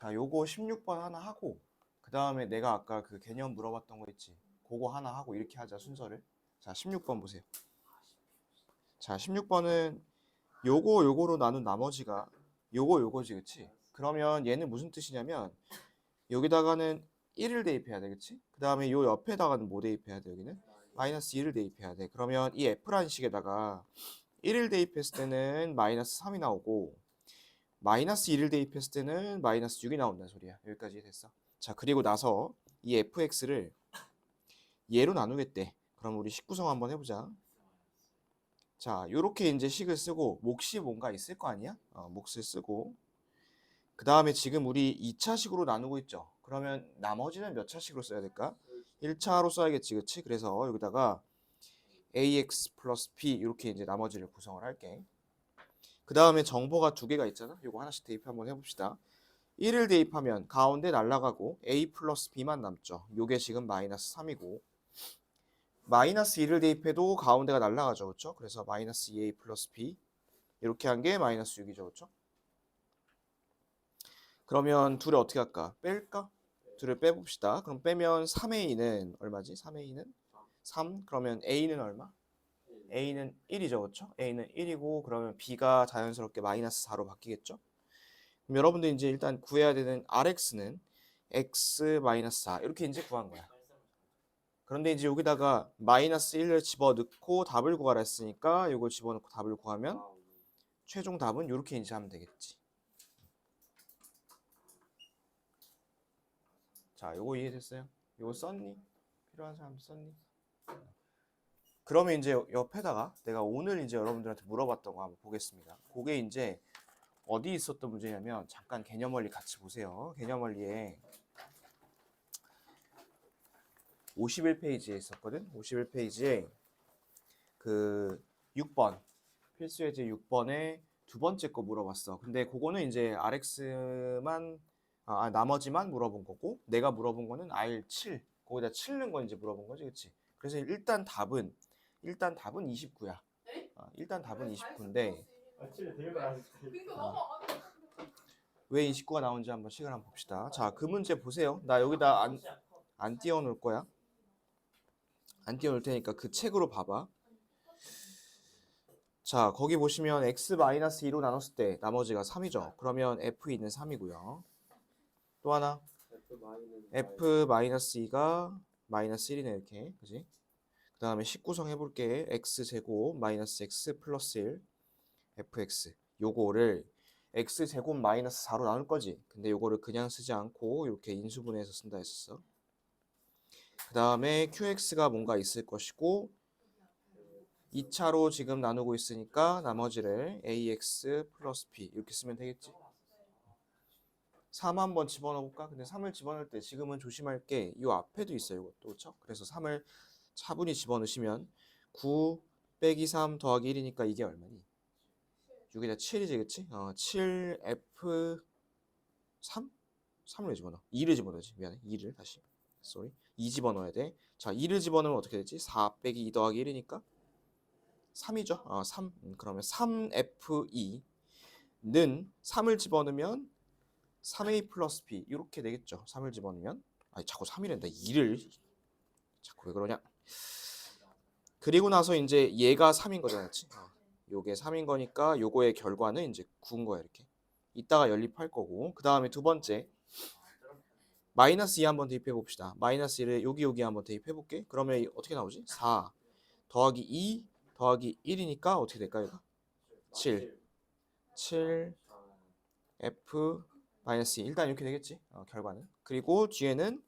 자, 요거 16번 하나 하고 그 다음에 내가 아까 그 개념 물어봤던 거 있지? 그거 하나 하고 이렇게 하자 순서를. 자, 16번 보세요. 자, 16번은 요거로 나눈 나머지가 요거지, 그치? 그러면 얘는 무슨 뜻이냐면 여기다가는 1을 대입해야 돼, 그치? 그 다음에 요 옆에다가는 뭐 대입해야 돼, 여기는? 마이너스 1을 대입해야 돼. 그러면 이 F라는 식에다가 1을 대입했을 때는 마이너스 3이 나오고 마이너스 1을 대입했을 때는 마이너스 6이 나온다는 소리야. 여기까지 됐어. 자, 그리고 나서 이 fx를 얘로 나누겠대. 그럼 우리 식구성 한번 해보자. 자, 요렇게 이제 식을 쓰고 몫이 뭔가 있을 거 아니야? 몫을 쓰고 그 다음에 지금 우리 2차식으로 나누고 있죠. 그러면 나머지는 몇 차식으로 써야 될까? 1차로 써야겠지, 그치? 그래서 여기다가 ax 플러스 b 이렇게 이제 나머지를 구성을 할게. 그 다음에 정보가 두 개가 있잖아. 요거 하나씩 대입 한번 해봅시다. 1을 대입하면 가운데 날라가고 a 플러스 b만 남죠. 요게 지금 마이너스 3이고 마이너스 1을 대입해도 가운데가 날라가죠. 그렇죠? 그래서 마이너스 2a 플러스 b 이렇게 한 게 마이너스 6이죠. 그렇죠? 그러면 둘을 어떻게 할까? 뺄까? 둘을 빼봅시다. 그럼 빼면 3a는 얼마지? 3a는 3. 그러면 a는 얼마? a는 1이죠. 그렇죠? a는 1이고 그러면 b가 자연스럽게 마이너스 4로 바뀌겠죠? 그럼 여러분들 이제 일단 구해야 되는 rx는 x-4 이렇게 이제 구한 거야. 그런데 이제 여기다가 마이너스 1을 집어넣고 답을 구하라 했으니까 이걸 집어넣고 답을 구하면 최종 답은 이렇게 이제 하면 되겠지. 자, 요거 이해됐어요? 요거 썼니? 필요한 사람 썼니? 그러면 이제 옆에다가 내가 오늘 이제 여러분들한테 물어봤던 거 한번 보겠습니다. 그게 이제 어디 있었던 문제냐면 잠깐 개념 원리 같이 보세요. 개념 원리에 51페이지에 있었거든. 51페이지에 그 6번 필수 예제 6번에 두 번째 거 물어봤어. 근데 그거는 이제 RX만 나머지만 물어본 거고 내가 물어본 거는 R7 거기다 7 넣은 거 이제 물어본 거지, 그렇지? 그래서 일단 답은 29야. 일단 답은 29인데 왜 29가 나온지 한번 식을 한번 봅시다. 자, 그 문제 보세요. 나 여기다 안 띄워 놓을 거야. 안 띄워 놓을 테니까 그 책으로 봐봐. 자, 거기 보시면 x-2로 나눴을 때 나머지가 3이죠. 그러면 f는 3이고요. 또 하나 f-2가 마이너스 1이네 이렇게. 그지? 그 다음에 19성 해볼게. x제곱 마이너스 x 플러스 1 fx 요거를 x제곱 마이너스 4로 나눌 거지. 근데 요거를 그냥 쓰지 않고 이렇게 인수분해해서 쓴다 했었어. 그 다음에 qx가 뭔가 있을 것이고 2차로 지금 나누고 있으니까 나머지를 ax 플러스 b 이렇게 쓰면 되겠지. 3 한번 집어넣어볼까? 근데 3을 집어넣을 때 지금은 조심할 게 이 앞에도 있어요. 이것도 그렇죠? 그래서 3을 차분히 집어넣으시면 9 빼기 3 더하기 1이니까 이게 얼마니? 6이다 7이지, 그치? 7f 3? 3을 집어넣어. 2를 집어넣지. 미안해. 2를 다시. 쏘리. 2 집어넣어야 돼. 자, 2를 집어넣으면 어떻게 되지? 4 빼기 2 더하기 1이니까 3이죠. 3. 그러면 3f2는 3을 집어넣으면 3a 플러스 b 이렇게 되겠죠. 3을 집어넣으면 아니 자꾸 3이란다. 2를 자꾸 왜 그러냐. 그리고 나서 이제 얘가 3인 거잖아. 요게 3인 거니까 요거의 결과는 이제 9인 거야. 이렇게 이따가 연립할 거고 그 다음에 두 번째 마이너스 2 한번 대입해 봅시다. 마이너스 1을 여기 한번 대입해 볼게. 그러면 어떻게 나오지? 4 더하기 2 더하기 1이니까 어떻게 될까요? 7 F 마이너스 2 일단 이렇게 되겠지. 결과는. 그리고 뒤에는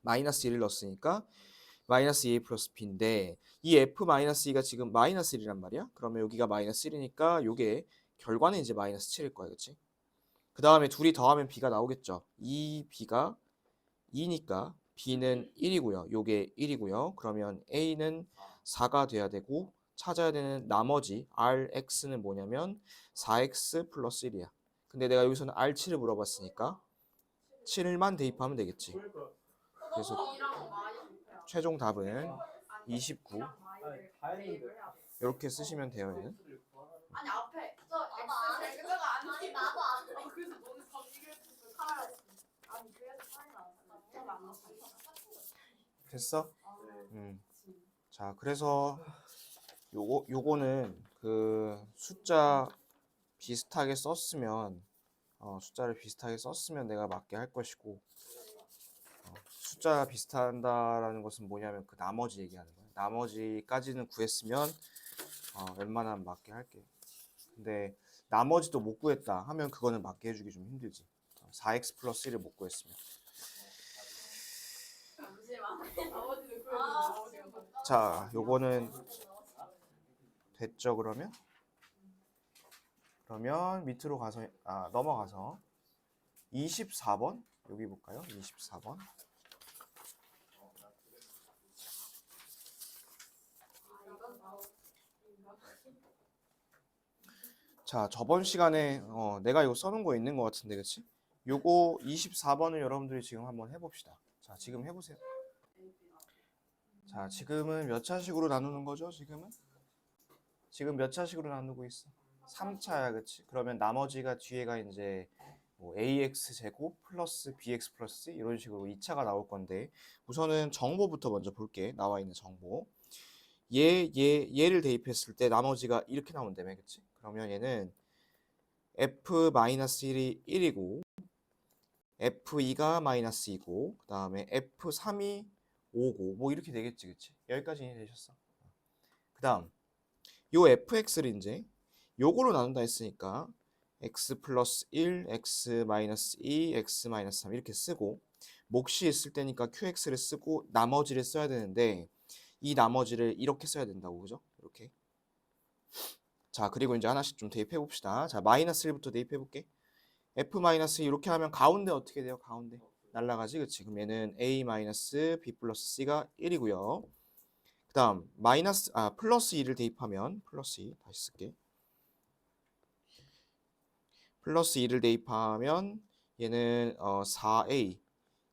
마이너스 1을 넣었으니까 마이너스 2a 플러스 b인데 이 f 마이너스 2가 지금 마이너스 1이란 말이야. 그러면 여기가 마이너스 1이니까 요게 결과는 이제 마이너스 7일 거야. 그치? 그 다음에 둘이 더하면 b가 나오겠죠. 이 b가 2니까 b는 1이고요. 요게 1이고요. 그러면 a는 4가 돼야 되고 찾아야 되는 나머지 rx는 뭐냐면 4x 플러스 1이야. 근데 내가 여기서는 R7을 물어봤으니까 7만 대입하면 되겠지. 그래서 최종 답은 29 이렇게 쓰시면 돼요. 얘는. 아니 앞에 저 X 제거가 아니 나도 안 돼. 그래서 너는 다 얘기했어. 됐어? 자, 그래서 요거는 그 숫자 비슷하게 썼으면 숫자를 비슷하게 썼으면 내가 맞게 할 것이고 숫자가 비슷한다라는 것은 뭐냐면 그 나머지 얘기하는 거야. 나머지까지는 구했으면 웬만하면 맞게 할게. 근데 나머지도 못 구했다 하면 그거는 맞게 해주기 좀 힘들지. 4x 플러스 1을 못 구했으면. 자, 요거는 됐죠 그러면? 그러면 밑으로 가서 넘어가서 24번 여기 볼까요? 24번. 자, 저번 시간에 내가 이거 써놓은 거 있는 것 같은데, 그치? 요거 24번을 여러분들이 지금 한번 해봅시다. 자, 지금 해보세요. 자, 지금은 몇 차식으로 나누는 거죠? 지금 몇 차식으로 나누고 있어? 3차야, 그치? 그러면 나머지가 뒤에가 이제 뭐 ax 제곱 플러스 bx 플러스 이런 식으로 2차가 나올 건데 우선은 정보부터 먼저 볼게. 나와 있는 정보. 얘를 대입했을 때 나머지가 이렇게 나온다며, 그치? 그러면 얘는 f-1이 1이고 f2가 -2고 그 다음에 f3이 5고 뭐 이렇게 되겠지, 그치? 여기까지 이해되셨어? 그 다음 요 fx를 이제 요거로 나눈다 했으니까 x 플러스 1, x 마이너스 2, x 마이너스 3 이렇게 쓰고 몫이 있을 때니까 qx를 쓰고 나머지를 써야 되는데 이 나머지를 이렇게 써야 된다고, 그죠? 이렇게. 자, 그리고 이제 하나씩 좀 대입해 봅시다. 자, 마이너스 1부터 대입해 볼게. f 마이너스 이렇게 하면 가운데 어떻게 돼요? 가운데 날라가지, 그치? 그럼 얘는 a 마이너스 b 플러스 c가 1이고요. 그 다음 플러스 2를 대입하면 플러스 2 다시 쓸게. 플러스 2를 대입하면 얘는 4a,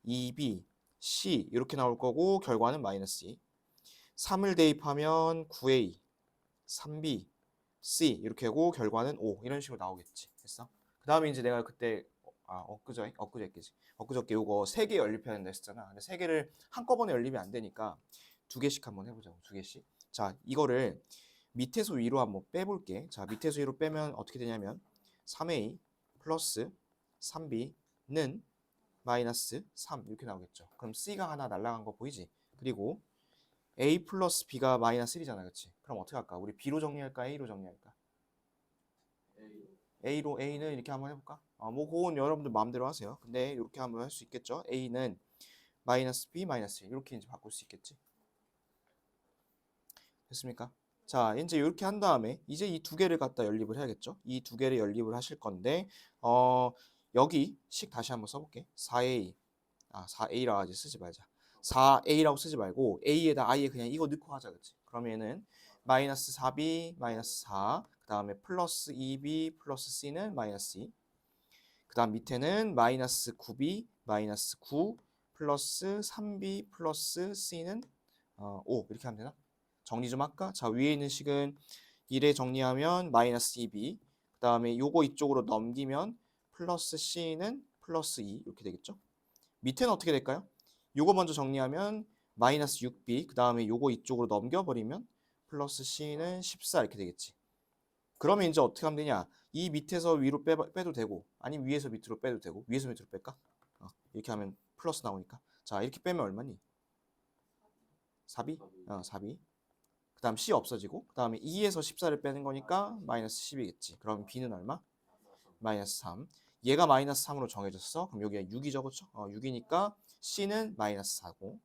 2b, c 이렇게 나올 거고 결과는 마이너스 2. 3을 대입하면 9a, 3b, c 이렇게 하고 결과는 5 이런 식으로 나오겠지. 됐어? 그 다음에 이제 내가 그때 엊그저께 요거 3개 연립해야 된다 했잖아. 근데 3개를 한꺼번에 연립이 안 되니까 2개씩 한번 해보자고. 2개씩. 자, 이거를 밑에서 위로 한번 빼볼게. 자, 밑에서 위로 빼면 어떻게 되냐면 3a 플러스 3b는 마이너스 3 이렇게 나오겠죠. 그럼 c가 하나 날라간 거 보이지? 그리고 a 플러스 b가 마이너스 1이잖아, 그치? 그럼 어떻게 할까? 우리 b로 정리할까? a로 정리할까? a로 a는 이렇게 한번 해볼까? 뭐 그건 여러분들 마음대로 하세요. 근데 이렇게 한번 할 수 있겠죠? a는 마이너스 b 마이너스 1 이렇게 이제 바꿀 수 있겠지? 됐습니까? 자, 이제 이렇게 한 다음에 이제 이 두 개를 갖다 연립을 해야겠죠? 이 두 개를 연립을 하실 건데 여기 식 다시 한번 써볼게. 4a 4a라고 하지 쓰지 말자. 4a라고 쓰지 말고 a에다 a에 그냥 이거 넣고 하자, 그치? 그러면은 마이너스 4b 마이너스 4, 그 다음에 플러스 2b 플러스 c는 마이너스 2, 그 다음 밑에는 마이너스 9b 마이너스 9 플러스 3b 플러스 c는 5 이렇게 하면 되나? 정리 좀 할까? 자, 위에 있는 식은 1에 정리하면 마이너스 2b, 그 다음에 요거 이쪽으로 넘기면 플러스 c는 플러스 2 이렇게 되겠죠? 밑에는 어떻게 될까요? 요거 먼저 정리하면 마이너스 6b, 그 다음에 요거 이쪽으로 넘겨버리면 플러스 c는 14 이렇게 되겠지. 그러면 이제 어떻게 하면 되냐? 이 밑에서 위로 빼도 되고 아니면 위에서 밑으로 빼도 되고 위에서 밑으로 뺄까? 이렇게 하면 플러스 나오니까. 자, 이렇게 빼면 얼마니? 4b? 4b. 그 다음 c 없어지고 그 다음에 2에서 14를 빼는 거니까 마이너스 10이겠지. 그럼 b는 얼마? 마이너스 3. 얘가 마이너스 3으로 정해졌어. 그럼 여기가 6이죠, 그쵸? 6이니까 c는 마이너스 4고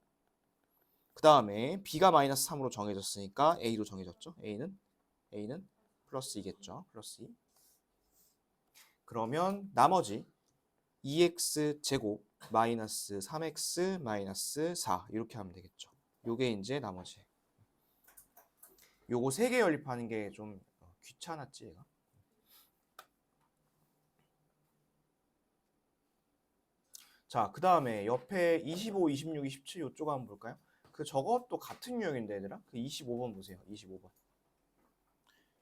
그 다음에 b가 마이너스 3으로 정해졌으니까 a로 정해졌죠. a는 플러스 2겠죠. 플러스 2. 그러면 나머지 2x 제곱 마이너스 3x 마이너스 4 이렇게 하면 되겠죠. 요게 이제 나머지. 요거 3개 연립하는 게 좀 귀찮았지, 얘가. 자, 그 다음에 옆에 25, 26, 27 요쪽 한번 볼까요? 저것도 같은 유형인데, 얘들아. 25번 보세요. 25번.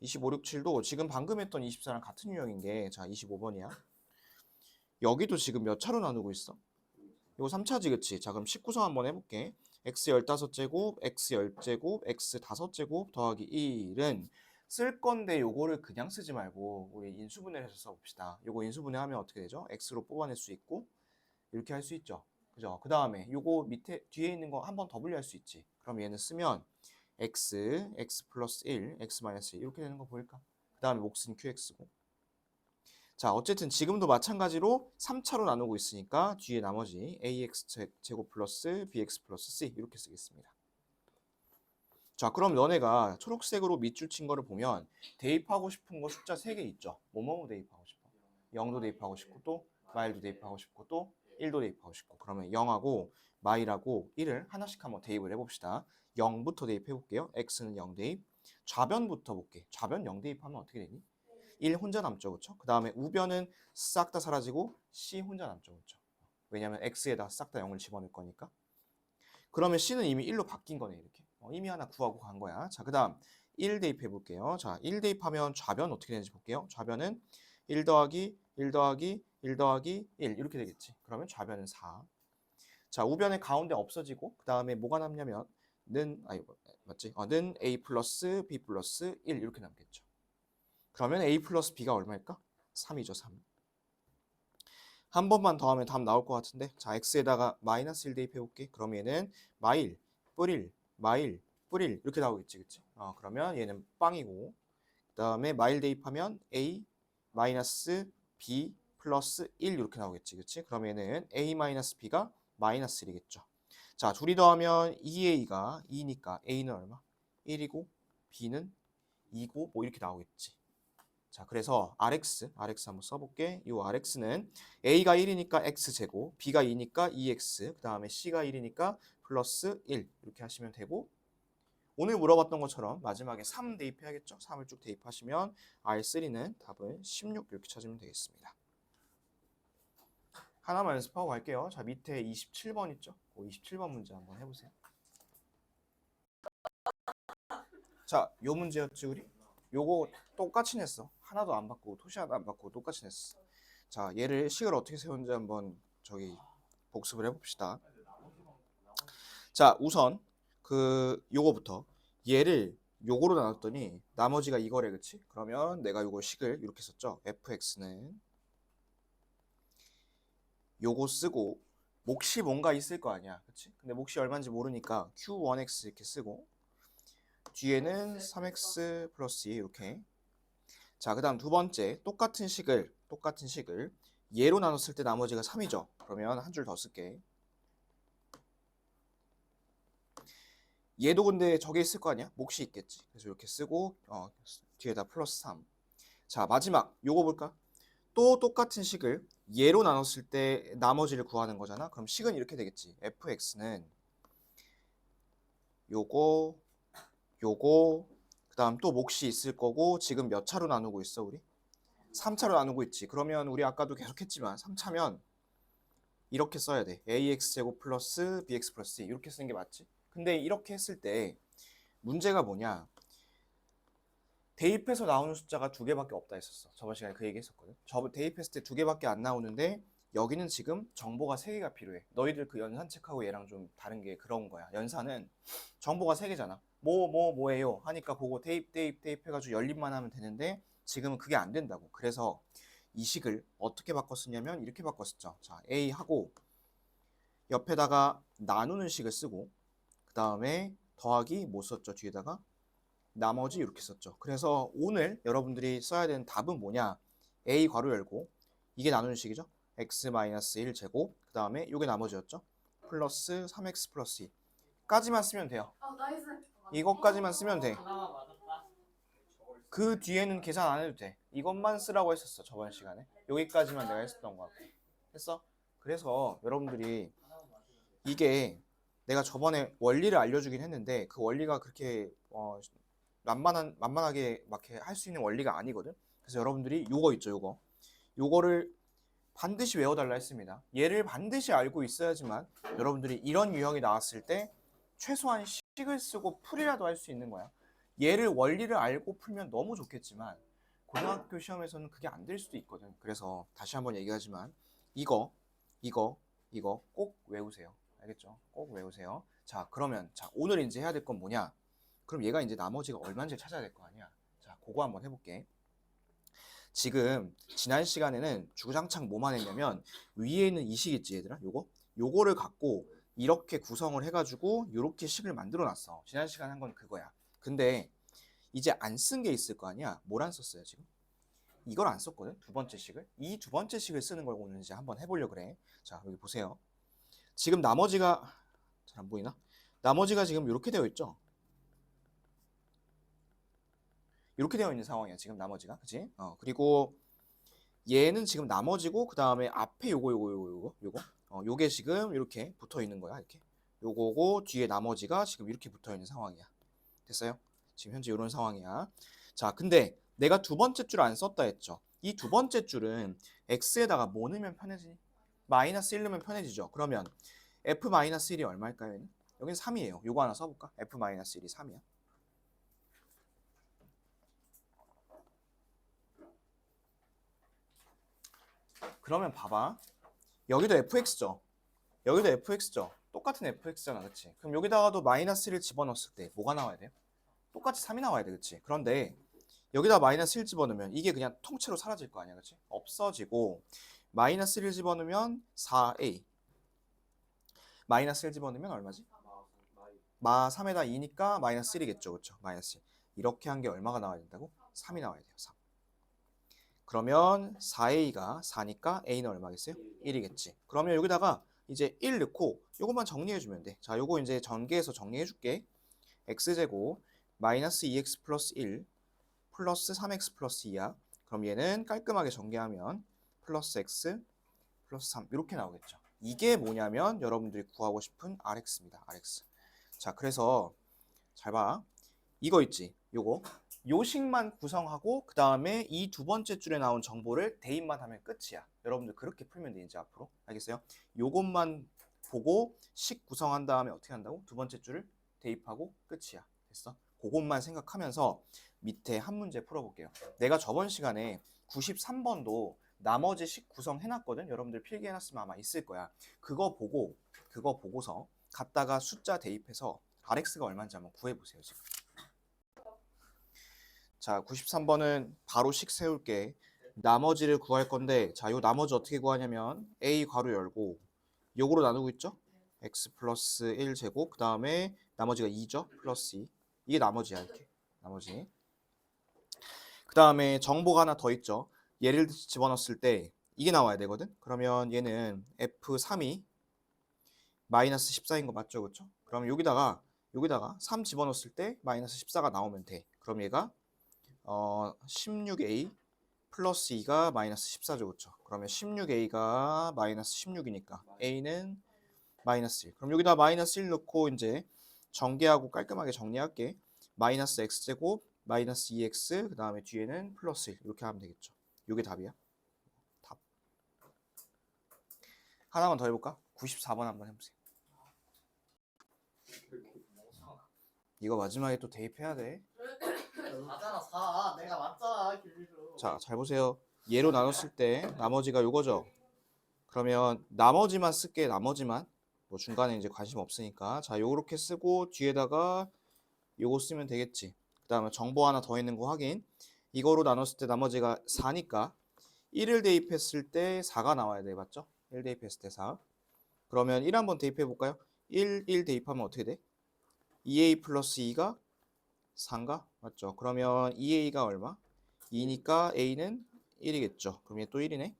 25, 6, 7도 지금 방금 했던 24랑 같은 유형인 게, 자, 25번이야. 여기도 지금 몇 차로 나누고 있어? 이거 3차지 그치? 자 그럼 19성 한번 해볼게. x 15제곱, x 10제곱, x 5제곱 더하기 1은 쓸 건데 요거를 그냥 쓰지 말고 우리 인수분해를 해서 써봅시다. 요거 인수분해하면 어떻게 되죠? x로 뽑아낼 수 있고 이렇게 할 수 있죠. 그죠? 그 다음에 요거 밑에 뒤에 있는 거 한 번 더 분리할 수 있지. 그럼 얘는 쓰면 x 플러스 1, x 마이너스 1 이렇게 되는 거 보일까? 그 다음에 몫은 qx고. 자 어쨌든 지금도 마찬가지로 3차로 나누고 있으니까 뒤에 나머지 ax 제곱 플러스 bx 플러스 c 이렇게 쓰겠습니다. 자 그럼 너네가 초록색으로 밑줄 친 거를 보면 대입하고 싶은 거 숫자 3개 있죠. 뭐뭐 대입하고 싶어? 0도 대입하고 싶고 또 마일도 대입하고 싶고 또 1도 대입하고 싶고. 그러면 0하고 마일하고 1을 하나씩 한번 대입을 해봅시다. 0부터 대입해 볼게요. x는 0 대입. 좌변부터 볼게. 좌변 0 대입하면 어떻게 되니? 1 혼자 남죠. 그렇죠? 그 다음에 우변은 싹 다 사라지고 c 혼자 남죠. 그렇죠? 왜냐면 x에다 싹 다 0을 집어넣을 거니까. 그러면 c는 이미 1로 바뀐 거네. 이렇게. 이미 하나 구하고 간 거야. 자, 그 다음 1 대입해 볼게요. 자, 1 대입하면 좌변 어떻게 되는지 볼게요. 좌변은 1 더하기 1 더하기 1 더하기 1 이렇게 되겠지. 그러면 좌변은 4. 자, 우변의 가운데 없어지고 그 다음에 뭐가 남냐면 맞지? 는 a 플러스 b 플러스 1 이렇게 남겠죠. 그러면 a 플러스 b가 얼마일까? 3이죠. 3. 한 번만 더 하면 답 나올 것 같은데. 자, x에다가 마이너스 1 대입해 볼게. 그럼 얘는 마일, 뿔1, 마일, 뿔1 이렇게 나오겠지. 그치? 그러면 얘는 빵이고. 그 다음에 마일 대입하면 a 마이너스 b 플러스 1 이렇게 나오겠지. 그치? 그럼 얘는 a 마이너스 b가 마이너스 1이겠죠. 자, 둘이 더하면 2a가 2니까 a는 얼마? 1이고 b는 2고 뭐 이렇게 나오겠지. 자, 그래서 RX 한번 써볼게. 이 RX는 A가 1이니까 X제곱, B가 2니까 2X, 그 다음에 C가 1이니까 플러스 1 이렇게 하시면 되고 오늘 물어봤던 것처럼 마지막에 3 대입해야겠죠? 3을 쭉 대입하시면 R3는 답은 16 이렇게 찾으면 되겠습니다. 하나만 연습하고 갈게요. 자, 밑에 27번 있죠? 27번 문제 한번 해보세요. 자, 요 문제였지 우리? 요거 똑같이 냈어. 하나도 안 바꾸고 토시 하나 안 바꾸고 똑같이 냈어. 자, 얘를 식을 어떻게 세우는지 한번 복습을 해봅시다. 자, 우선 요거부터 얘를 요거로 나눴더니 나머지가 이거래, 그치? 그러면 내가 요거 식을 이렇게 썼죠. fx는 요거 쓰고 몫이 뭔가 있을 거 아니야, 그치? 근데 몫이 얼마인지 모르니까 q1x 이렇게 쓰고 뒤에는 3x 플러스 2 이렇게. 자, 그 다음 두 번째 똑같은 식을 얘로 나눴을 때 나머지가 3이죠. 그러면 한 줄 더 쓸게. 얘도 근데 저게 있을 거 아니야? 몫이 있겠지. 그래서 이렇게 쓰고 뒤에다 플러스 3. 자, 마지막 요거 볼까? 또 똑같은 식을 얘로 나눴을 때 나머지를 구하는 거잖아. 그럼 식은 이렇게 되겠지. fx는 요거 그 다음 또 몫이 있을 거고 지금 몇 차로 나누고 있어 우리? 3차로 나누고 있지. 그러면 우리 아까도 계속 했지만 3차면 이렇게 써야 돼. ax제곱 플러스 bx 플러스 2 이렇게 쓰는 게 맞지? 근데 이렇게 했을 때 문제가 뭐냐? 대입해서 나오는 숫자가 2개밖에 없다 했었어. 저번 시간에 그 얘기 했었거든. 대입했을 때 2개밖에 안 나오는데 여기는 지금 정보가 3개가 필요해. 너희들 그 연산 책하고 얘랑 좀 다른 게 그런 거야. 연산은 정보가 3개잖아. 뭐예요? 하니까 그거 대입해가지고 열림만 하면 되는데 지금은 그게 안 된다고. 그래서 이 식을 어떻게 바꿨었냐면 이렇게 바꿨었죠. 자, A 하고 옆에다가 나누는 식을 쓰고 그 다음에 더하기 뭐 썼죠? 뒤에다가 나머지 이렇게 썼죠. 그래서 오늘 여러분들이 써야 되는 답은 뭐냐? A 괄호 열고 이게 나누는 식이죠. x-1 제곱 그 다음에 이게 나머지였죠. 플러스 3x 플러스 2 까지만 쓰면 돼요. 이것까지만 쓰면 돼. 그 뒤에는 계산 안 해도 돼. 이것만 쓰라고 했었어. 저번 시간에. 여기까지만 내가 했었던 것 같아. 했어? 그래서 여러분들이 이게 내가 저번에 원리를 알려주긴 했는데 그 원리가 그렇게 만만하게 막 할 수 있는 원리가 아니거든. 그래서 여러분들이 요거 있죠. 요거를 반드시 외워달라 했습니다. 얘를 반드시 알고 있어야지만 여러분들이 이런 유형이 나왔을 때 최소한 식을 쓰고 풀이라도 할 수 있는 거야. 얘를 원리를 알고 풀면 너무 좋겠지만 고등학교 시험에서는 그게 안 될 수도 있거든. 그래서 다시 한번 얘기하지만 이거 이거 꼭 외우세요. 알겠죠? 꼭 외우세요. 자, 그러면 자, 오늘 이제 해야 될 건 뭐냐? 그럼 얘가 이제 나머지가 얼마인지 찾아야 될 거 아니야. 자, 그거 한번 해볼게. 지금 지난 시간에는 주장창 뭐만 했냐면 위에 있는 이 식 있지 얘들아? 요거를 갖고 이렇게 구성을 해가지고 이렇게 식을 만들어 놨어. 지난 시간에 한 건 그거야. 근데 이제 안 쓴 게 있을 거 아니야? 뭘 안 썼어요 지금? 이걸 안 썼거든? 두 번째 식을. 이 두 번째 식을 쓰는 걸 오늘 이제 한번 해보려고 그래. 자, 여기 보세요. 지금 나머지가 잘 안 보이나? 나머지가 지금 이렇게 되어 있죠? 이렇게 되어 있는 상황이야 지금 나머지가, 그치? 그리고 얘는 지금 나머지고 그 다음에 앞에 요거 요게 지금 이렇게 붙어 있는 거야. 이렇게 요거고 뒤에 나머지가 지금 이렇게 붙어 있는 상황이야. 됐어요? 지금 현재 이런 상황이야. 자, 근데 내가 두 번째 줄 안 썼다 했죠. 이 두 번째 줄은 x에다가 뭐 넣으면 편해지니? 마이너스 1 넣으면 편해지죠. 그러면 f-1이 얼마일까요? 얘는? 여기는 3이에요. 요거 하나 써볼까? f-1이 3이야. 그러면 봐봐. 여기도 fx죠. 여기도 fx죠. 똑같은 fx잖아, 그치? 그럼 여기다가도 마이너스 1을 집어넣었을 때 뭐가 나와야 돼요? 똑같이 3이 나와야 돼, 그치? 그런데 여기다 마이너스 1 집어넣으면 이게 그냥 통째로 사라질 거 아니야, 그치? 없어지고 마이너스 1 집어넣으면 4a 마이너스 1 집어넣으면 얼마지? 마 3에다 2니까 마이너스 1이겠죠, 그쵸? 마이너스 1. 이렇게 한 게 얼마가 나와야 된다고? 3이 나와야 돼요, 3. 그러면 4a가 4니까 a는 얼마겠어요? 1이겠지. 그러면 여기다가 이제 1 넣고 요것만 정리해주면 돼. 자, 요거 이제 전개해서 정리해줄게. x제곱 마이너스 2x 플러스 1 플러스 3x 플러스 2야. 그럼 얘는 깔끔하게 전개하면 플러스 x 플러스 3 이렇게 나오겠죠. 이게 뭐냐면 여러분들이 구하고 싶은 rx입니다. rx. 자, 그래서 잘 봐. 이거 있지? 요 식만 구성하고 그 다음에 이 두 번째 줄에 나온 정보를 대입만 하면 끝이야. 여러분들 그렇게 풀면 돼 이제 앞으로. 알겠어요? 요것만 보고 식 구성한 다음에 어떻게 한다고? 두 번째 줄을 대입하고 끝이야. 됐어? 그것만 생각하면서 밑에 한 문제 풀어볼게요. 내가 저번 시간에 93번도 나머지 식 구성해놨거든. 여러분들 필기해놨으면 아마 있을 거야. 그거 보고서 갖다가 숫자 대입해서 RX가 얼마인지 한번 구해보세요 지금. 자, 93번은 바로 식 세울게. 나머지를 구할 건데, 자, 요 나머지 어떻게 구하냐면 a 괄호 열고 요거로 나누고 있죠? x 플러스 1 제곱 그 다음에 나머지가 2죠? 플러스 2. 이게 나머지야 이렇게. 나머지. 그 다음에 정보가 하나 더 있죠? 얘를 집어넣었을 때 이게 나와야 되거든? 그러면 얘는 f3이 마이너스 14인 거 맞죠? 그렇죠? 그럼 여기다가 3 집어넣었을 때 마이너스 14가 나오면 돼. 그럼 얘가 16a 플러스 2가 마이너스 14죠. 그렇죠? 그러면 16a가 마이너스 16이니까 a는 마이너스 1. 그럼 여기다 마이너스 1 넣고 이제 전개하고 깔끔하게 정리할게. 마이너스 x제곱 마이너스 2x 그 다음에 뒤에는 플러스 1 이렇게 하면 되겠죠. 이게 답이야. 답. 하나만 더 해볼까? 94번 한번 해보세요. 이거 마지막에 또 대입해야 돼. 맞잖아 4. 내가 맞잖아 길리로. 자, 잘 보세요. 얘로 나눴을 때 나머지가 요거죠. 그러면 나머지만 쓸게. 나머지만. 뭐 중간에 이제 관심 없으니까. 자, 요렇게 쓰고 뒤에다가 요거 쓰면 되겠지. 그 다음에 정보 하나 더 있는 거 확인. 이거로 나눴을 때 나머지가 4니까 1을 대입했을 때 4가 나와야 돼. 맞죠? 1 대입했을 때 4. 그러면 1 한번 대입해 볼까요? 1 대입하면 어떻게 돼? 2a 플러스 2가 4인가? 맞죠? 그러면 2a가 얼마? 2니까 a는 1이겠죠. 그럼 얘 또 1이네.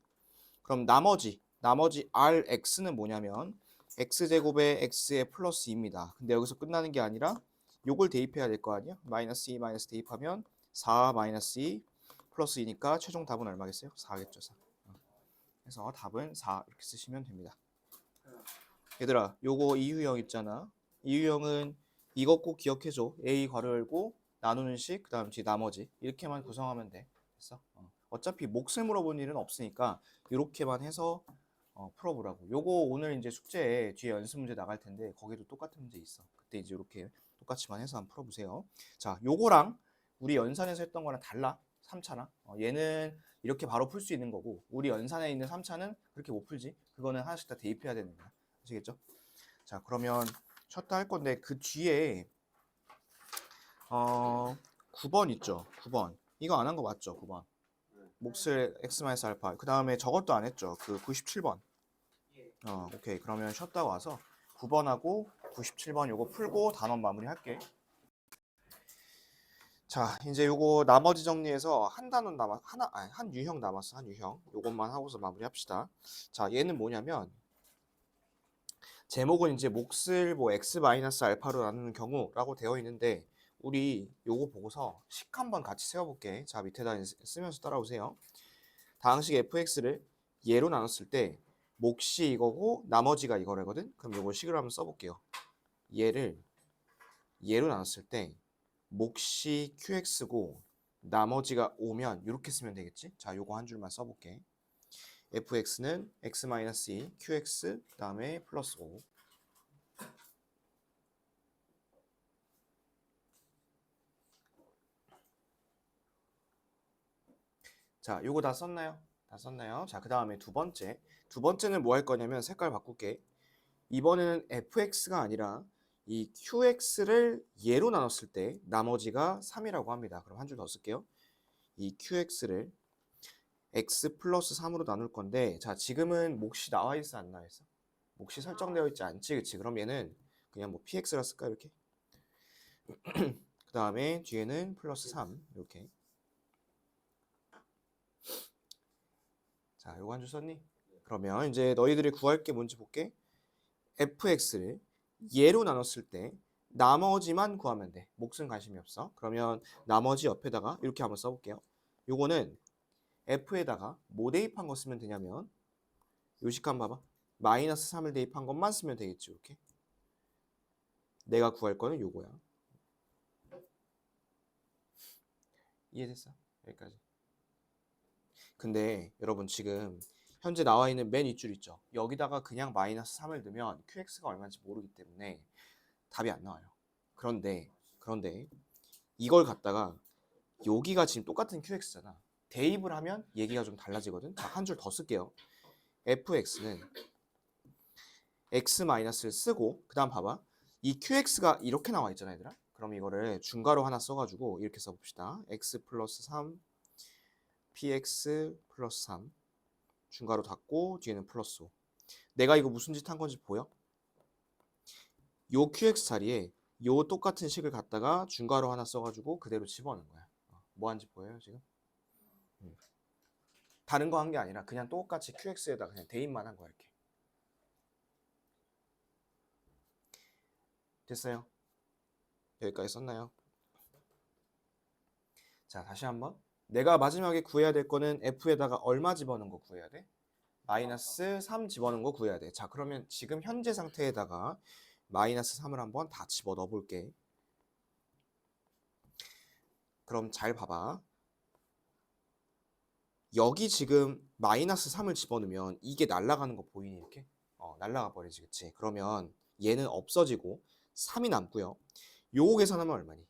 그럼 나머지 rx는 뭐냐면 x제곱에 x의 플러스 2입니다. 근데 여기서 끝나는 게 아니라 요걸 대입해야 될 거 아니야? 마이너스 2 마이너스 대입하면 4 마이너스 2 플러스 2니까 최종 답은 얼마겠어요? 4겠죠. 4. 그래서 답은 4 이렇게 쓰시면 됩니다. 얘들아, 요거 이유형 있잖아. 이유형은 이것 꼭 기억해줘. a 괄호 열고 나누는 식, 그 다음 뒤 나머지 이렇게만 구성하면 돼. 됐어? 어차피 몫을 물어본 일은 없으니까 이렇게만 해서 풀어보라고. 요거 오늘 이제 숙제에 뒤에 연습 문제 나갈 텐데 거기도 똑같은 문제 있어. 그때 이제 이렇게 똑같이만 해서 한번 풀어보세요. 자, 요거랑 우리 연산에서 했던 거랑 달라. 3차랑. 얘는 이렇게 바로 풀 수 있는 거고 우리 연산에 있는 3차는 그렇게 못 풀지. 그거는 하나씩 다 대입해야 되는 거야. 아시겠죠? 자, 그러면 쉬었다 할 건데 그 뒤에 9번 있죠. 9번. 이거 안 한 거 맞죠? 9번. 몫을 x 알파. 그 다음에 저것도 안 했죠. 그 97번. 오케이. 그러면 쉬었다 와서 9번하고 97번 요거 풀고 단원 마무리 할게. 자, 이제 요거 나머지 정리해서 한 단원 한 유형 남았어. 한 유형. 요것만 하고서 마무리합시다. 자, 얘는 뭐냐면 제목은 이제 몫을 뭐 x 알파로 나누는 경우라고 되어 있는데 우리 요거 보고서 식 한번 같이 세워볼게. 자, 밑에다 쓰면서 따라오세요. 다항식 fx를 얘로 나눴을 때 몫이 이거고 나머지가 이거라거든. 그럼 요거 식을 한번 써볼게요. 얘를 얘로 나눴을 때 몫이 qx고 나머지가 5면 이렇게 쓰면 되겠지. 자, 요거 한 줄만 써볼게. fx는 x-2 qx 그 다음에 플러스 5. 자, 요거 다 썼나요? 다 썼나요? 자, 그 다음에 두 번째는 뭐 할 거냐면 색깔 바꿀게. 이번에는 fx가 아니라 이 qx를 얘로 나눴을 때 나머지가 3이라고 합니다. 그럼 한 줄 더 쓸게요. 이 qx를 x 플러스 3으로 나눌 건데, 자, 지금은 몫이 나와 있어 안 나와 있어? 몫이 설정되어 있지 않지, 그치? 그럼 얘는 그냥 뭐 px라 쓸까 이렇게. 그 다음에 뒤에는 플러스 3 이렇게. 자, 요거 한 줄 썼니? 그러면 이제 너희들이 구할 게 뭔지 볼게. fx를 얘로 나눴을 때 나머지만 구하면 돼. 몫은 관심이 없어. 그러면 나머지 옆에다가 이렇게 한번 써볼게요. 요거는 f에다가 뭐 대입한 거 쓰면 되냐면 요식 한번 봐봐. 마이너스 3을 대입한 것만 쓰면 되겠지. 이렇게. 내가 구할 거는 요거야. 이해됐어? 여기까지. 근데 여러분 지금 현재 나와 있는 맨 윗줄 있죠? 여기다가 그냥 마이너스 3을 넣으면 qx가 얼마인지 모르기 때문에 답이 안 나와요. 그런데 이걸 갖다가 여기가 지금 똑같은 qx잖아. 대입을 하면 얘기가 좀 달라지거든. 자, 한 줄 더 쓸게요. fx는 x-를 쓰고 그 다음 봐봐. 이 qx가 이렇게 나와 있잖아 얘들아. 그럼 이거를 중괄호 하나 써가지고 이렇게 써봅시다. x 플러스 3 px 플러스 3 중괄호 닫고 뒤에는 플러스 5. 내가 이거 무슨 짓 한 건지 보여? 요 qx 자리에 요 똑같은 식을 갖다가 중괄호 하나 써가지고 그대로 집어넣은 거야. 뭐 한지 보여요 지금? 다른 거 한 게 아니라 그냥 똑같이 qx에다 그냥 대입만 한 거야 이렇게. 됐어요? 여기까지 썼나요? 자, 다시 한번. 내가 마지막에 구해야 될 거는 f에다가 얼마 집어넣은 거 구해야 돼? 마이너스 3 집어넣은 거 구해야 돼. 자, 그러면 지금 현재 상태에다가 마이너스 3을 한번 다 집어넣어 볼게. 그럼 잘 봐봐. 여기 지금 마이너스 3을 집어넣으면 이게 날아가는 거 보이니 이렇게? 날아가 버리지, 그치? 그러면 얘는 없어지고 3이 남고요. 요거 계산하면 얼마니?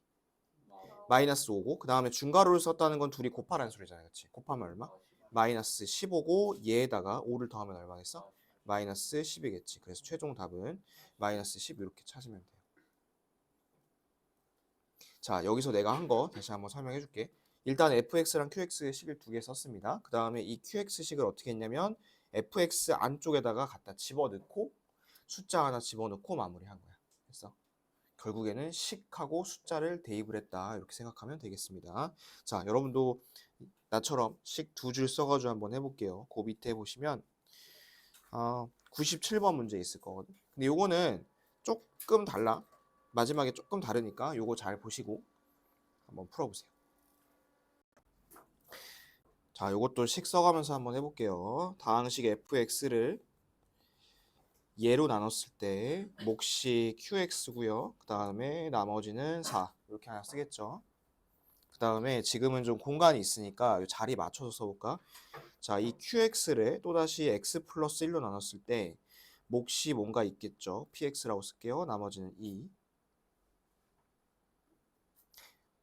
마이너스 5고 그 다음에 중괄호를 썼다는 건 둘이 곱하라는 소리잖아요, 그치? 곱하면 얼마? 마이너스 15고 얘에다가 5를 더하면 얼마겠어? 마이너스 10이겠지. 그래서 최종 답은 마이너스 10 이렇게 찾으면 돼요. 자, 여기서 내가 한 거 다시 한번 설명해 줄게. 일단 fx랑 qx의 식을 두 개 썼습니다. 그 다음에 이 qx식을 어떻게 했냐면 fx 안쪽에다가 갖다 집어넣고 숫자 하나 집어넣고 마무리한 거야. 됐어? 결국에는 식하고 숫자를 대입을 했다. 이렇게 생각하면 되겠습니다. 자, 여러분도 나처럼 식 두 줄 써가지고 한번 해볼게요. 그 밑에 보시면 97번 문제 있을 거거든. 근데 요거는 조금 달라. 마지막에 조금 다르니까 요거 잘 보시고 한번 풀어보세요. 자, 요것도 식 써가면서 한번 해볼게요. 다항식 fx를 얘로 나눴을 때 몫이 qx고요. 그 다음에 나머지는 4 이렇게 하나 쓰겠죠. 그 다음에 지금은 좀 공간이 있으니까 이 자리 맞춰서 써볼까? 자, 이 qx를 또다시 x 플러스 1로 나눴을 때 몫이 뭔가 있겠죠. px라고 쓸게요. 나머지는 2.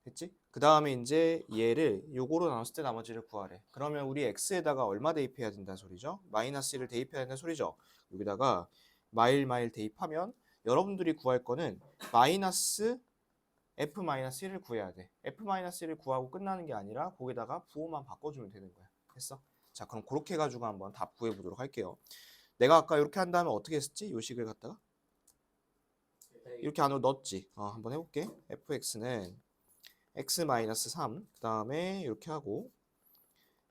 됐지? 그 다음에 이제 얘를 요거로 나눴을 때 나머지를 구하래. 그러면 우리 x에다가 얼마 대입해야 된다는 소리죠? 마이너스 1을 대입해야 된다는 소리죠? 여기다가 마일 대입하면 여러분들이 구할 거는 마이너스 f-1을 구해야 돼. f-1을 구하고 끝나는 게 아니라 거기다가 부호만 바꿔주면 되는 거야. 했어? 자, 그럼 그렇게 해가지고 한번 답 구해보도록 할게요. 내가 아까 이렇게 한 다음에 어떻게 했었지? 요 식을 갖다가 이렇게 안으로 넣었지. 한번 해볼게. fx는 x-3, 그 다음에 이렇게 하고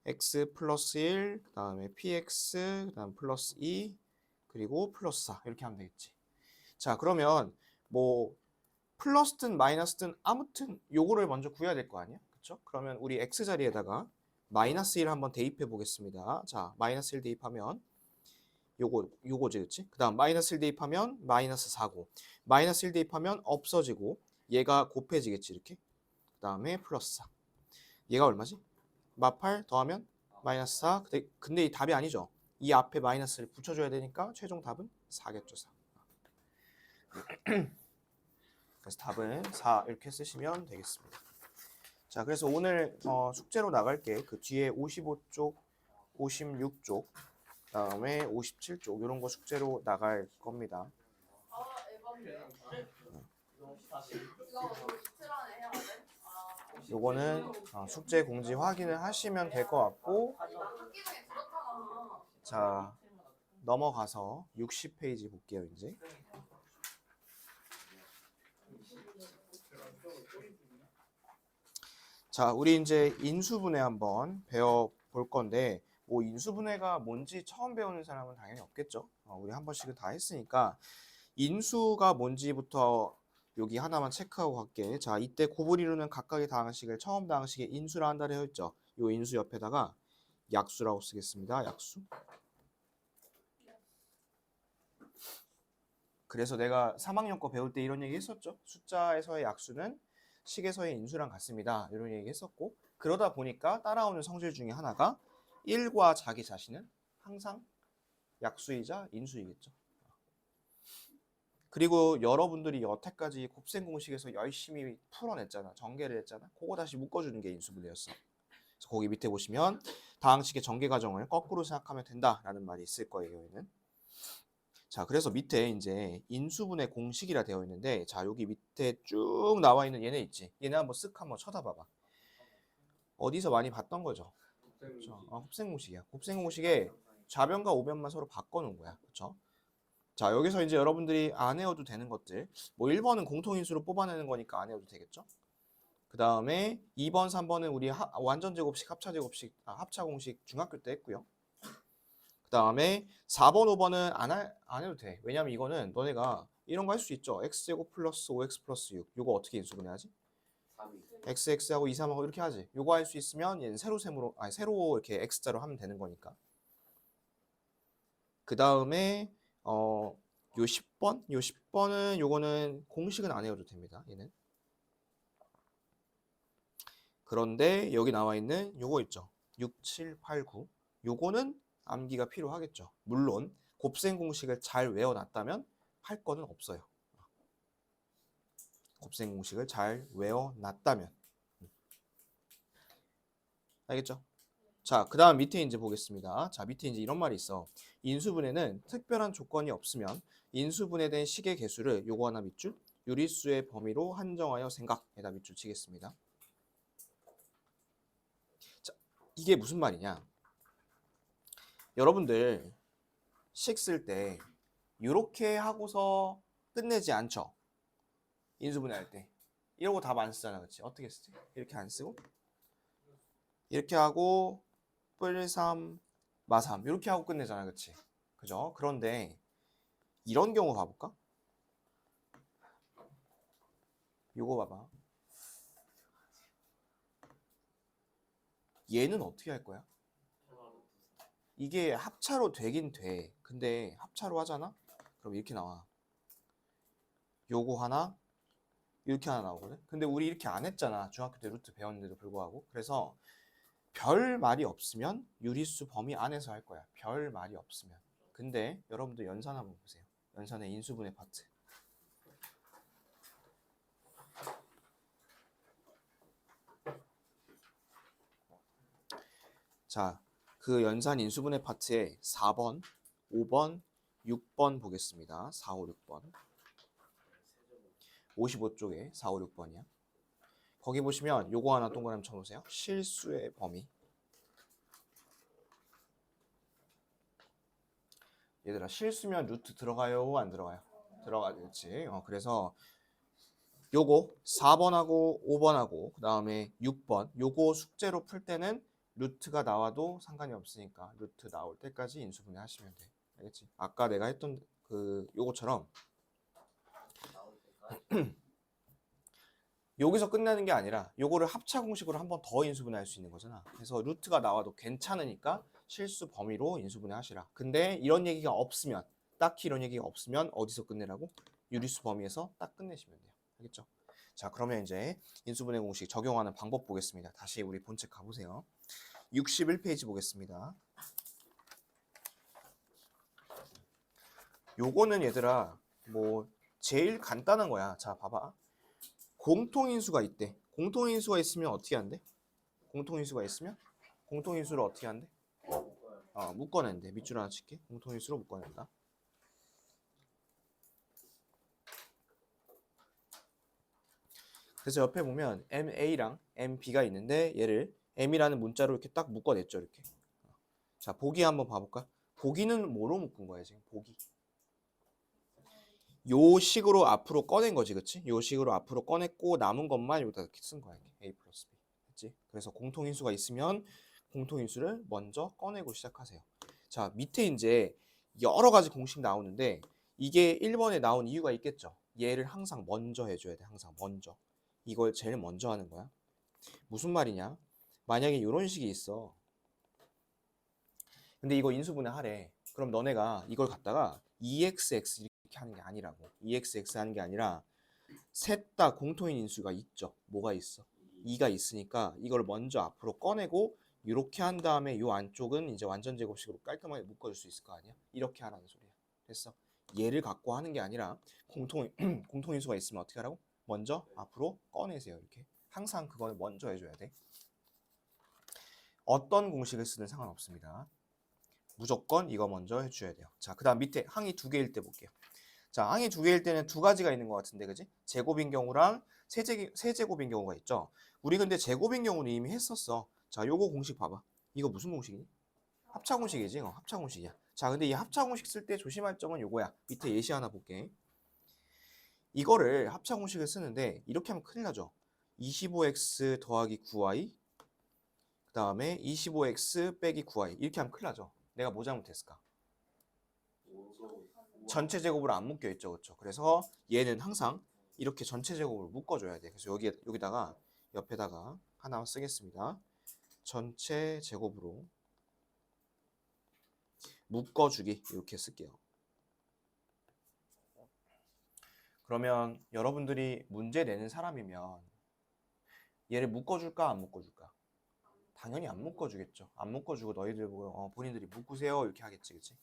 x 플러스 1, 그 다음에 px, 그 다음 플러스 2, 그리고 플러스 4 이렇게 하면 되겠지. 자, 그러면 뭐 플러스든 마이너스든 아무튼 요거를 먼저 구해야 될 거 아니야? 그렇죠? 그러면 우리 x 자리에다가 마이너스 1 한번 대입해 보겠습니다. 자, 마이너스 1 대입하면 요거지, 그렇지? 그 다음 마이너스 1 대입하면 마이너스 4고 마이너스 1 대입하면 없어지고 얘가 곱해지겠지 이렇게. 그 다음에 플러스 4. 얘가 얼마지? 마8 더하면 마이너스 4. 근데 이 답이 아니죠. 이 앞에 마이너스를 붙여줘야 되니까 최종 답은 4겠죠. 4. 그래서 답은 4 이렇게 쓰시면 되겠습니다. 자, 그래서 오늘 숙제로 나갈게. 그 뒤에 55쪽, 56쪽, 그다음에 57쪽 이런 거 숙제로 나갈 겁니다. 요거는 숙제 공지 확인을 하시면 될 것 같고, 자, 넘어가서 60페이지 볼게요. 이제 자, 우리 이제 인수분해 한번 배워볼 건데, 뭐 인수분해가 뭔지 처음 배우는 사람은 당연히 없겠죠. 우리 한 번씩은 다 했으니까 인수가 뭔지부터 여기 하나만 체크하고 갈게. 자, 이때 곱을 이루는 각각의 다항식을 처음 다항식에 인수라 한다 했죠. 요 인수 옆에다가 약수라고 쓰겠습니다. 약수. 그래서 내가 3학년 거 배울 때 이런 얘기 했었죠. 숫자에서의 약수는 식에서의 인수랑 같습니다. 이런 얘기 했었고, 그러다 보니까 따라오는 성질 중에 하나가 1과 자기 자신은 항상 약수이자 인수이겠죠. 그리고 여러분들이 여태까지 곱셈 공식에서 열심히 풀어냈잖아. 전개를 했잖아. 그거 다시 묶어주는 게 인수분해였어. 그래서 거기 밑에 보시면 다항식의 전개 과정을 거꾸로 생각하면 된다라는 말이 있을 거예요. 여기는. 자, 그래서 밑에 이제 인수분해 공식이라 되어 있는데, 자, 여기 밑에 쭉 나와 있는 얘네 있지. 얘네 한번 쓱 한번 쳐다봐봐. 어디서 많이 봤던 거죠. 그렇죠? 곱셈 공식이야. 곱셈 공식에 좌변과 우변만 서로 바꿔놓은 거야. 그렇죠? 자, 여기서 이제 여러분들이 안 외워도 되는 것들, 뭐 1번은 공통인수로 뽑아내는 거니까 안 외워도 되겠죠? 그 다음에 2번, 3번은 우리 완전제곱식, 합차제곱식, 합차공식 중학교 때 했고요. 그 다음에 4번, 5번은 안 해도 돼. 왜냐면 이거는 너네가 이런 거 할 수 있죠. x제곱 플러스 5x 플러스 6. 이거 어떻게 인수분해하지? xx하고 2, 3하고 이렇게 하지. 이거 할 수 있으면 얘는 새로 이렇게 x자로 하면 되는 거니까. 그 다음에 요 10번은 요거는 공식은 안 해도 됩니다. 얘는. 그런데 여기 나와 있는 요거 있죠. 6, 7, 8, 9. 요거는 암기가 필요하겠죠. 물론 곱셈 공식을 잘 외워놨다면 할 거는 없어요. 곱셈 공식을 잘 외워놨다면. 알겠죠? 자, 그 다음 밑에 이제 보겠습니다. 자, 밑에 이제 이런 말이 있어. 인수분해는 특별한 조건이 없으면 인수분해된 식의 개수를 요거 하나 밑줄, 유리수의 범위로 한정하여 생각에다 밑줄 치겠습니다. 자, 이게 무슨 말이냐? 여러분들 식 쓸 때 이렇게 하고서 끝내지 않죠? 인수분해할 때. 이러고 답 안 쓰잖아, 그렇지? 어떻게 쓰지? 이렇게 안 쓰고 이렇게 하고 뿔3 마3 이렇게 하고 끝내잖아, 그치? 그죠? 그런데 이런 경우 봐볼까? 요거 봐봐. 얘는 어떻게 할 거야? 이게 합차로 되긴 돼. 근데 합차로 하잖아? 그럼 이렇게 나와. 요거 하나, 이렇게 하나 나오거든? 근데 우리 이렇게 안 했잖아. 중학교 때 루트 배웠는데도 불구하고. 그래서 별 말이 없으면 유리수 범위 안에서 할 거야. 별 말이 없으면. 근데 여러분들 연산 한번 보세요. 연산의 인수분해 파트. 자, 그 연산 인수분해 파트에 4번, 5번, 6번 보겠습니다. 4, 5, 6번. 55쪽에 4, 5, 6번이야. 거기 보시면 요거 하나 동그라미 쳐놓으세요. 실수의 범위. 얘들아, 실수면 루트 들어가요? 안 들어가요? 들어가겠지. 그래서 요거 4번하고 5번하고 그 다음에 6번 요거 숙제로 풀 때는 루트가 나와도 상관이 없으니까 루트 나올 때까지 인수분해 하시면 돼. 알겠지? 아까 내가 했던 그 요거처럼 나올 때까지. 여기서 끝나는 게 아니라 요거를 합차 공식으로 한 번 더 인수분해 할 수 있는 거잖아. 그래서 루트가 나와도 괜찮으니까 실수 범위로 인수분해 하시라. 근데 이런 얘기가 없으면, 딱히 이런 얘기가 없으면 어디서 끝내라고? 유리수 범위에서 딱 끝내시면 돼요. 알겠죠? 자, 그러면 이제 인수분해 공식 적용하는 방법 보겠습니다. 다시 우리 본책 가보세요. 61페이지 보겠습니다. 요거는 얘들아 뭐 제일 간단한 거야. 자, 봐봐. 공통인수가 있대. 공통인수가 있으면 어떻게 한대? 공통인수가 있으면 공통인수를 어떻게 한대? 묶어낸대. 밑줄 하나 칠게. 공통인수로 묶어낸다. 그래서 옆에 보면 MA랑 MB가 있는데 얘를 M이라는 문자로 이렇게 딱 묶어냈죠. 이렇게. 자, 보기 한번 봐볼까? 보기는 뭐로 묶은 거야 지금? 보기. 요 식으로 앞으로 꺼낸 거지, 그치? 요 식으로 앞으로 꺼냈고 남은 것만 여기다 이렇게 쓴 거야. 이렇게. A 플러스 B. 그치? 그래서 공통인수가 있으면 공통인수를 먼저 꺼내고 시작하세요. 자, 밑에 이제 여러 가지 공식 나오는데 이게 1번에 나온 이유가 있겠죠? 얘를 항상 먼저 해줘야 돼. 항상 먼저. 이걸 제일 먼저 하는 거야. 무슨 말이냐? 만약에 이런 식이 있어. 근데 이거 인수분해 하래. 그럼 너네가 이걸 갖다가 EXX 이렇게 하는 게 아니라고. EXX 하는 게 아니라 셋 다 공통인 인수가 있죠. 뭐가 있어? 2가 있으니까 이걸 먼저 앞으로 꺼내고 이렇게 한 다음에 이 안쪽은 이제 완전 제곱식으로 깔끔하게 묶어줄 수 있을 거 아니야? 이렇게 하라는 소리야. 됐어? 얘를 갖고 하는 게 아니라 공통인수가 있으면 어떻게 하라고? 먼저 앞으로 꺼내세요. 이렇게. 항상 그거는 먼저 해줘야 돼. 어떤 공식을 쓰든 상관없습니다. 무조건 이거 먼저 해줘야 돼요. 자, 그 다음 밑에 항이 두 개일 때 볼게요. 자, 항이 두 개일 때는 두 가지가 있는 것 같은데, 그지? 제곱인 경우랑 세제곱인 경우가 있죠. 우리 근데 제곱인 경우는 이미 했었어. 자, 요거 공식 봐봐. 이거 무슨 공식이니? 합차 공식이지? 합차 공식이야. 자, 근데 이 합차 공식 쓸 때 조심할 점은 요거야. 밑에 예시 하나 볼게. 이거를 합차 공식을 쓰는데 이렇게 하면 큰일 나죠. 25x 더하기 9y 그 다음에 25x 빼기 9y 이렇게 하면 큰일 나죠. 내가 뭐 잘못했을까? 전체 제곱으로 안 묶여 있죠, 그렇죠? 그래서 얘는 항상 이렇게 전체 제곱으로 묶어줘야 돼. 그래서 여기다가 옆에다가 하나 쓰겠습니다. 전체 제곱으로 묶어주기 이렇게 쓸게요. 그러면 여러분들이 문제 내는 사람이면 얘를 묶어줄까 안 묶어줄까? 당연히 안 묶어주겠죠. 안 묶어주고 너희들 보고 본인들이 묶으세요 이렇게 하겠지, 그치?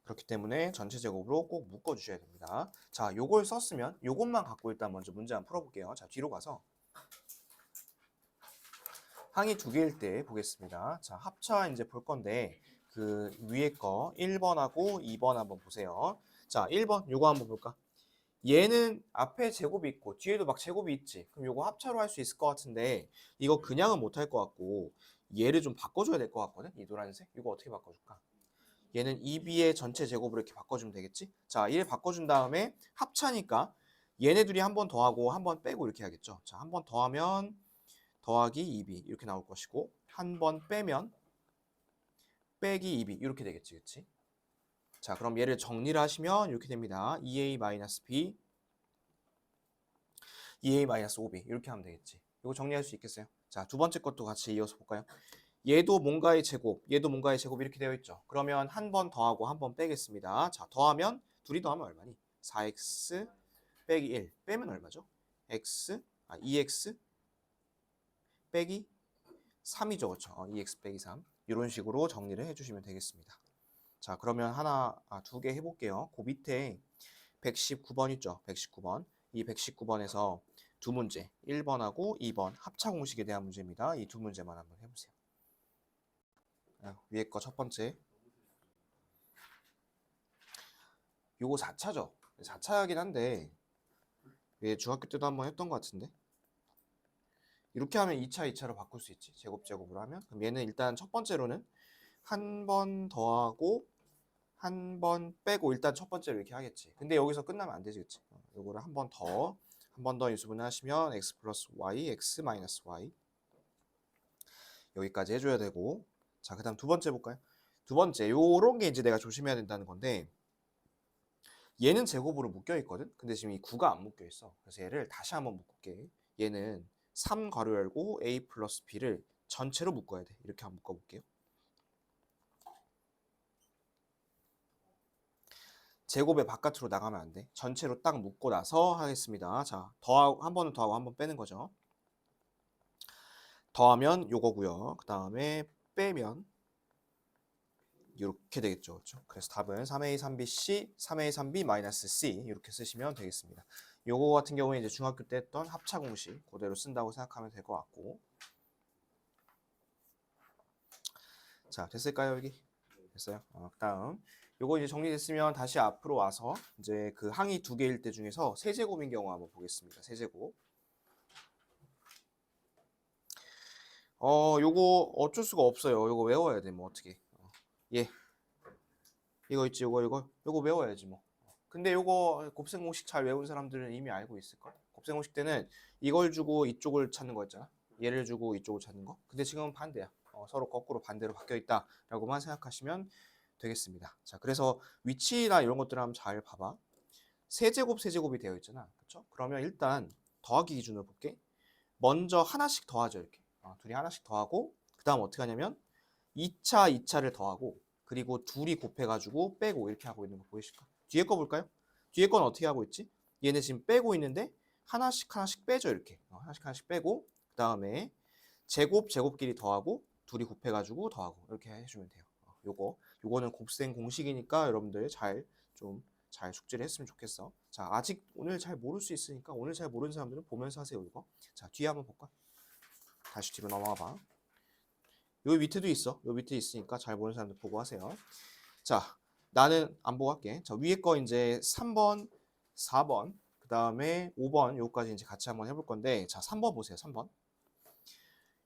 그렇기 때문에 전체 제곱으로 꼭 묶어주셔야 됩니다. 자, 요걸 썼으면 요것만 갖고 일단 먼저 문제 한번 풀어볼게요. 자, 뒤로 가서 항이 두 개일 때 보겠습니다. 자, 합차 이제 볼 건데 그 위에 거 1번하고 2번 한번 보세요. 자, 1번 요거 한번 볼까? 얘는 앞에 제곱이 있고 뒤에도 막 제곱이 있지. 그럼 요거 합차로 할 수 있을 것 같은데 이거 그냥은 못 할 것 같고 얘를 좀 바꿔줘야 될 것 같거든. 이 노란색 이거 어떻게 바꿔줄까? 얘는 2b의 전체 제곱으로 이렇게 바꿔주면 되겠지? 자, 얘를 바꿔준 다음에 합차니까 얘네 둘이 한 번 더하고 한 번 빼고 이렇게 하겠죠. 자, 한 번 더하면 더하기 2b 이렇게 나올 것이고 한 번 빼면 빼기 2b 이렇게 되겠지, 그치? 자, 그럼 얘를 정리를 하시면 이렇게 됩니다. 2a-b 2a-5b 이렇게 하면 되겠지. 이거 정리할 수 있겠어요? 자, 두 번째 것도 같이 이어서 볼까요? 얘도 뭔가의 제곱, 얘도 뭔가의 제곱 이렇게 되어 있죠. 그러면 한 번 더하고 한 번 빼겠습니다. 자, 더하면 둘이 더하면 얼마니? 4x 빼기 1 빼면 얼마죠? 2x 빼기 3이죠, 그렇죠? 2x 빼기 3 이런 식으로 정리를 해주시면 되겠습니다. 자, 그러면 두 개 해볼게요. 그 밑에 119번 있죠? 119번. 이 119번에서 두 문제, 1번하고 2번 합차 공식에 대한 문제입니다. 이 두 문제만 한번 해보세요. 위에 거 첫 번째. 요거 4차죠. 4차이긴 한데 얘 중학교 때도 한번 했던 것 같은데 이렇게 하면 2차 2차로 바꿀 수 있지. 제곱으로 하면. 그럼 얘는 일단 첫 번째로는 한 번 더하고 한 번 빼고 일단 첫 번째로 이렇게 하겠지. 근데 여기서 끝나면 안 되지, 그치? 요거를 한 번 더 인수분해 하시면 x 플러스 y, x 마이너스 y 여기까지 해줘야 되고. 자, 그다음 두 번째 볼까요? 두 번째 요런 게 이제 내가 조심해야 된다는 건데 얘는 제곱으로 묶여 있거든. 근데 지금 이 9가 안 묶여 있어. 그래서 얘를 다시 한번 묶을게. 얘는 3 괄호 열고 a 플러스 b를 전체로 묶어야 돼. 이렇게 한번 묶어볼게요. 제곱의 바깥으로 나가면 안 돼. 전체로 딱 묶고 나서 하겠습니다. 자, 더하고 한 번은 더하고 한 번 빼는 거죠. 더하면 요거고요. 그 다음에 빼면 이렇게 되겠죠. 그렇죠? 그래서 답은 3a 3bc 3a 3b 마이너스 c 이렇게 쓰시면 되겠습니다. 요거 같은 경우에 이제 중학교 때 했던 합차 공식 그대로 쓴다고 생각하면 될 것 같고. 자, 됐을까요, 여기? 됐어요. 그다음 요거 이제 정리됐으면 다시 앞으로 와서 이제 그 항이 두 개일 때 중에서 세제곱인 경우 한번 보겠습니다. 세제곱. 요거 어쩔 수가 없어요. 요거 외워야 돼. 뭐 어떻게? 예. 이거 있지, 요거 외워야지 뭐. 근데 요거 곱셈 공식 잘 외운 사람들은 이미 알고 있을걸? 곱셈 공식 때는 이걸 주고 이쪽을 찾는 거였잖아. 얘를 주고 이쪽을 찾는 거. 근데 지금은 반대야. 서로 거꾸로 반대로 바뀌어 있다라고만 생각하시면 되겠습니다. 자, 그래서 위치나 이런 것들을 한번 잘 봐봐. 세제곱이 되어 있잖아. 그렇죠? 그러면 일단 더하기 기준으로 볼게. 먼저 하나씩 더하죠, 이렇게. 둘이 하나씩 더하고 그다음 어떻게 하냐면 2차를 더하고 그리고 둘이 곱해가지고 빼고 이렇게 하고 있는 거 보이실까? 뒤에 거 볼까요? 뒤에 건 어떻게 하고 있지? 얘는 지금 빼고 있는데 하나씩 빼죠, 이렇게. 하나씩 빼고 그 다음에 제곱끼리 더하고 둘이 곱해가지고 더하고 이렇게 해주면 돼요. 요거는 곱셈 공식이니까 여러분들 잘 숙지를 했으면 좋겠어. 자, 아직 오늘 잘 모를 수 있으니까 오늘 잘 모르는 사람들은 보면서 하세요, 이거. 자, 뒤에 한번 볼까? 다시 뒤로 넘어가 봐. 요 밑에도 있어. 요 밑에 있으니까 잘 보는 사람들 보고 하세요. 자, 나는 안 보고 할게. 자, 위에 거 이제 3번, 4번, 그 다음에 5번 요까지 이제 같이 한번 해볼 건데, 자, 3번 보세요. 3번.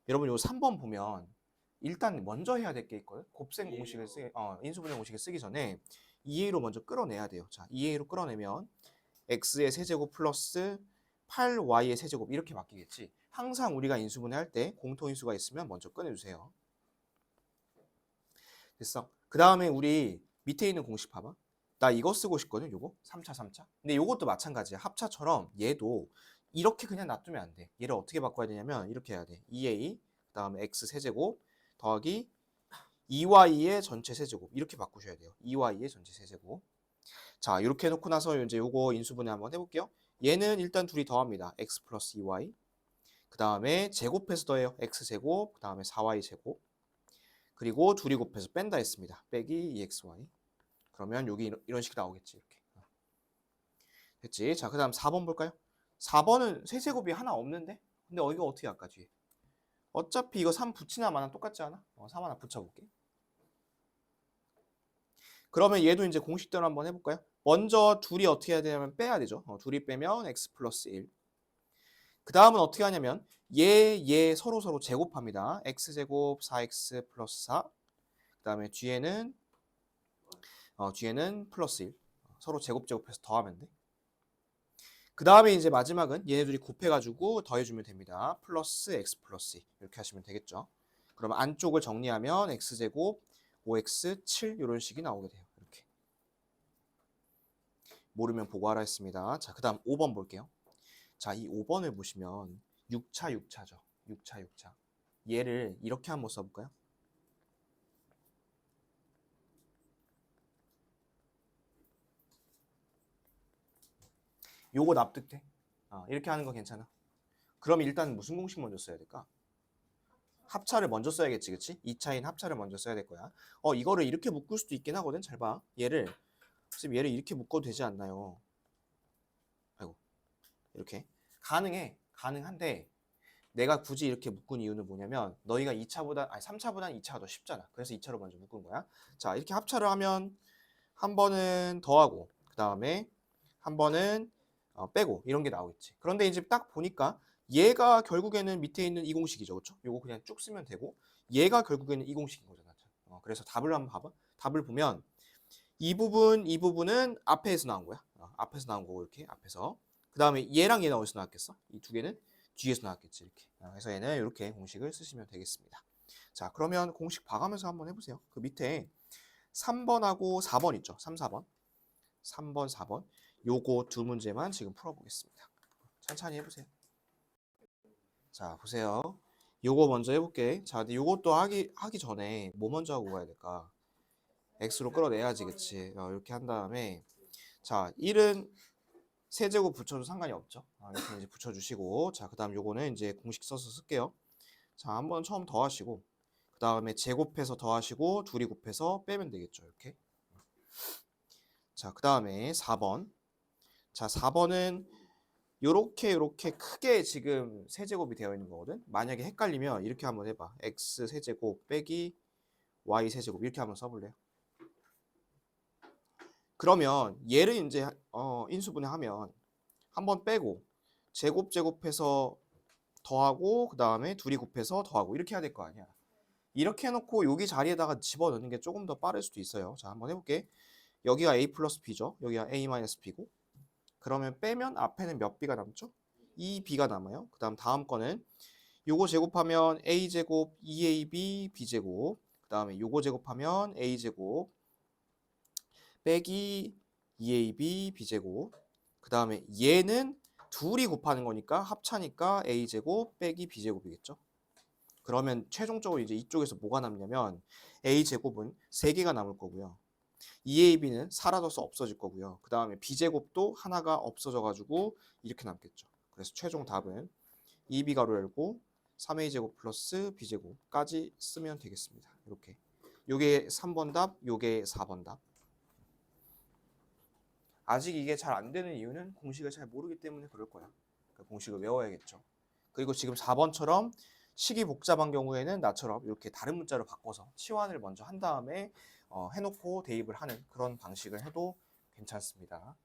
여러분 요 3번 보면 일단 먼저 해야 될 게 있거든. 곱셈 공식을 인수분해 공식을 쓰기 전에 2a로 먼저 끌어내야 돼요. 자, 2a로 끌어내면 x의 세제곱 플러스 8y의 세제곱 이렇게 바뀌겠지. 항상 우리가 인수분해 할 때 공통인수가 있으면 먼저 꺼내주세요. 됐어. 그 다음에 우리 밑에 있는 공식 봐봐. 나 이거 쓰고 싶거든. 요거 3차. 근데 요것도 마찬가지야. 합차처럼 얘도 이렇게 그냥 놔두면 안 돼. 얘를 어떻게 바꿔야 되냐면 이렇게 해야 돼. 2a 그 다음에 x 세제곱 더하기 2y의 전체 세제곱 이렇게 바꾸셔야 돼요. 2y의 전체 세제곱. 자, 이렇게 해놓고 나서 이제 요거 인수분해 한번 해볼게요. 얘는 일단 둘이 더합니다. x 플러스 2y 그 다음에 제곱해서 더해요. x제곱 그 다음에 4y 제곱 그리고 둘이 곱해서 뺀다 했습니다. 빼기 2xy. 그러면 여기 이런 식이 나오겠지. 이렇게. 됐지? 자, 그 다음 4번 볼까요? 4번은 세제곱이 하나 없는데? 근데 이거 어떻게 할까, 뒤에? 어차피 이거 3 붙이나 마나 똑같지 않아? 3 하나 붙여볼게. 그러면 얘도 이제 공식대로 한번 해볼까요? 먼저 둘이 어떻게 해야 되냐면 빼야 되죠. 둘이 빼면 x 플러스 1. 그 다음은 어떻게 하냐면 얘 서로 제곱합니다. x제곱 4x 플러스 4. 그 다음에 뒤에는 플러스 1. 서로 제곱해서 더하면 돼. 그 다음에 이제 마지막은 얘네들이 곱해가지고 더해주면 됩니다. 플러스 x 플러스 2 이렇게 하시면 되겠죠. 그러면 안쪽을 정리하면 x제곱 5x 7 이런 식이 나오게 돼요. 이렇게. 모르면 보고하라 했습니다. 자, 그 다음 5번 볼게요. 자, 이 5번을 보시면 6차죠. 6차. 얘를 이렇게 한번 써볼까요? 요거 납득돼? 이렇게 하는 거 괜찮아? 그럼 일단 무슨 공식 먼저 써야 될까? 합차를 먼저 써야겠지, 그치? 2차인 합차를 먼저 써야 될 거야. 이거를 이렇게 묶을 수도 있긴 하거든. 잘 봐. 얘를 이렇게 묶어도 되지 않나요? 아이고, 이렇게. 가능한데 내가 굳이 이렇게 묶은 이유는 뭐냐면 너희가 3차보다는 2차가 더 쉽잖아. 그래서 2차로 먼저 묶은 거야. 자, 이렇게 합차를 하면 한 번은 더하고 그 다음에 한 번은 빼고 이런 게 나오겠지. 그런데 이제 딱 보니까 얘가 결국에는 밑에 있는 이 공식이죠. 그렇죠? 요거 그냥 쭉 쓰면 되고 얘가 결국에는 이 공식인 거잖아. 그래서 답을 한번 봐봐. 답을 보면 이 부분은 앞에서 나온 거야. 앞에서 나온 거고 이렇게 앞에서. 그 다음에 얘랑 얘는 어디서 나왔겠어? 이 두 개는 뒤에서 나왔겠지 이렇게. 그래서 얘는 이렇게 공식을 쓰시면 되겠습니다. 자, 그러면 공식 봐가면서 한번 해보세요. 그 밑에 3번하고 4번 있죠. 3, 4번. 3번, 4번. 요거 두 문제만 지금 풀어보겠습니다. 천천히 해보세요. 자, 보세요. 요거 먼저 해볼게. 자, 근데 요것도 하기 전에 뭐 먼저 하고 가야 될까? x로 끌어내야지, 그치? 이렇게 한 다음에 자, 1은 세제곱 붙여도 상관이 없죠. 이렇게 이제 붙여주시고 자, 그 다음 요거는 이제 공식 써서 쓸게요. 자, 한번 처음 더하시고 그 다음에 제곱해서 더하시고 둘이 곱해서 빼면 되겠죠. 이렇게. 자, 그 다음에 4번. 자, 4번은 요렇게 크게 지금 세제곱이 되어 있는 거거든. 만약에 헷갈리면 이렇게 한번 해봐. x 세제곱 빼기 y 세제곱 이렇게 한번 써볼래요? 그러면 얘를 이제 인수분해하면 한번 빼고 제곱해서 더하고 그 다음에 둘이 곱해서 더하고 이렇게 해야 될 거 아니야. 이렇게 해놓고 여기 자리에다가 집어넣는 게 조금 더 빠를 수도 있어요. 자, 한번 해볼게. 여기가 a 플러스 b죠. 여기가 a 마이너스 b고 그러면 빼면 앞에는 몇 b가 남죠? 2b가 남아요. 그 다음 거는 요거 제곱하면 a제곱 2ab b제곱 그 다음에 요거 제곱하면 a제곱 빼기 2ab b제곱 그 다음에 얘는 둘이 곱하는 거니까 합차니까 a제곱 빼기 b제곱이겠죠. 그러면 최종적으로 이제 이쪽에서 뭐가 남냐면 a제곱은 3개가 남을 거고요. 2ab는 사라져서 없어질 거고요. 그 다음에 b제곱도 하나가 없어져 가지고 이렇게 남겠죠. 그래서 최종 답은 2b 가로 열고 3a제곱 플러스 b제곱까지 쓰면 되겠습니다. 이렇게. 요게 3번 답, 요게 4번 답. 아직 이게 잘 안 되는 이유는 공식을 잘 모르기 때문에 그럴 거야. 그러니까 공식을 외워야겠죠. 그리고 지금 4번처럼 식이 복잡한 경우에는 나처럼 이렇게 다른 문자로 바꿔서 치환을 먼저 한 다음에 해놓고 대입을 하는 그런 방식을 해도 괜찮습니다.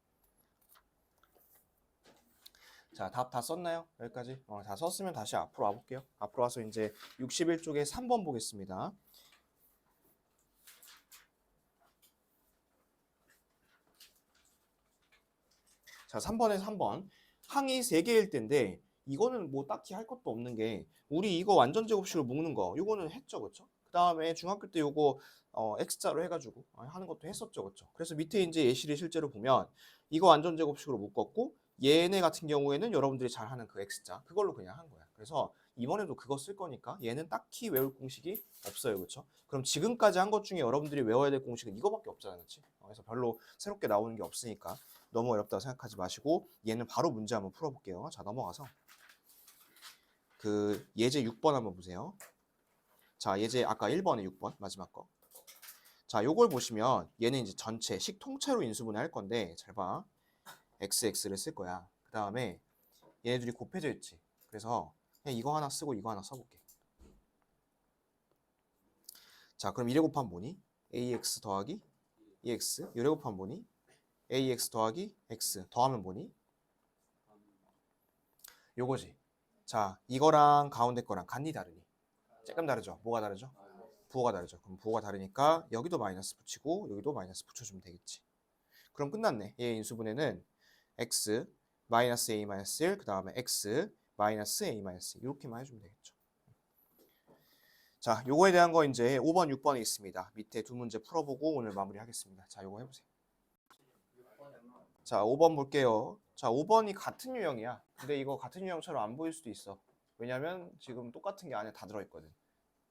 자, 답 다 썼나요? 여기까지? 다 썼으면 다시 앞으로 와볼게요. 앞으로 와서 이제 61쪽에 3번 보겠습니다. 자, 3번에 3번. 항이 3개일 텐데 이거는 뭐 딱히 할 것도 없는 게 우리 이거 완전 제곱식으로 묶는 거 이거는 했죠, 그렇죠? 그 다음에 중학교 때 요거 x자로 해가지고 하는 것도 했었죠, 그렇죠? 그래서 밑에 이제 예시를 실제로 보면 이거 완전 제곱식으로 묶었고 얘네 같은 경우에는 여러분들이 잘 하는 그 x자 그걸로 그냥 한 거야. 그래서 이번에도 그거 쓸 거니까 얘는 딱히 외울 공식이 없어요, 그렇죠? 그럼 지금까지 한 것 중에 여러분들이 외워야 될 공식은 이거밖에 없잖아요, 그렇지? 그래서 별로 새롭게 나오는 게 없으니까 너무 어렵다고 생각하지 마시고 얘는 바로 문제 한번 풀어볼게요. 자, 넘어가서 그 예제 6번 한번 보세요. 자, 예제 아까 1번에 6번 마지막 거. 자, 요걸 보시면 얘는 이제 전체 식 통째로 인수분해 할 건데 잘 봐. xx를 쓸 거야. 그 다음에 얘네들이 곱해져 있지. 그래서 그냥 이거 하나 쓰고 이거 하나 써볼게. 자, 그럼 1에 곱하면 뭐니? ax 더하기 ex. 1에 곱하면 뭐니? ax 더하기 x 더하면 뭐니? 요거지. 자, 이거랑 가운데 거랑 같니 다르니? 조금 다르죠? 뭐가 다르죠? 부호가 다르죠. 그럼 부호가 다르니까 여기도 마이너스 붙이고 여기도 마이너스 붙여주면 되겠지. 그럼 끝났네. 얘 인수분해는 x 마이너스 a 마이너스 1 그 다음에 x 마이너스 a 마이너스 1 이렇게만 해주면 되겠죠. 자, 요거에 대한 거 이제 5번, 6번에 있습니다. 밑에 두 문제 풀어보고 오늘 마무리하겠습니다. 자, 요거 해보세요. 자, 5번 볼게요. 자, 5번이 같은 유형이야. 근데 이거 같은 유형처럼 안 보일 수도 있어. 왜냐면 지금 똑같은 게 안에 다 들어있거든.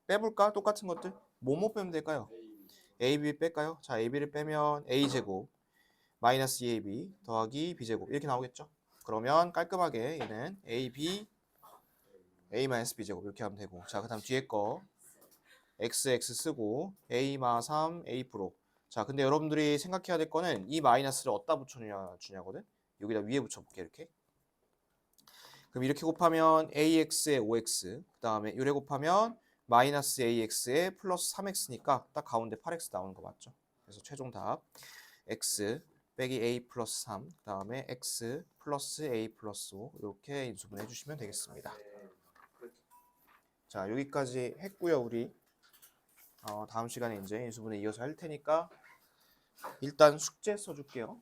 빼볼까? 똑같은 것들? 뭐뭐 빼면 될까요? a, b 뺄까요? 자, a, b를 빼면 a제곱 마이너스 2ab 더하기 b제곱 이렇게 나오겠죠? 그러면 깔끔하게 얘는 ab a 마이너스 b제곱 이렇게 하면 되고 자, 그 다음 뒤에 거 xx 쓰고 a 마 3 a 프로 자, 근데 여러분들이 생각해야 될 거는 이 마이너스를 어디다 붙여주냐거든? 여기다 위에 붙여볼게 이렇게 그럼 이렇게 곱하면 AX에 5X, 그 다음에 요래 곱하면 마이너스 AX에 플러스 3X니까 딱 가운데 8X 나오는 거 맞죠? 그래서 최종 답 X 빼기 A 플러스 3, 그 다음에 X 플러스 A 플러스 5 이렇게 인수분해 해주시면 되겠습니다. 자, 여기까지 했고요, 우리. 다음 시간에 이제 인수분해 이어서 할 테니까 일단 숙제 써줄게요.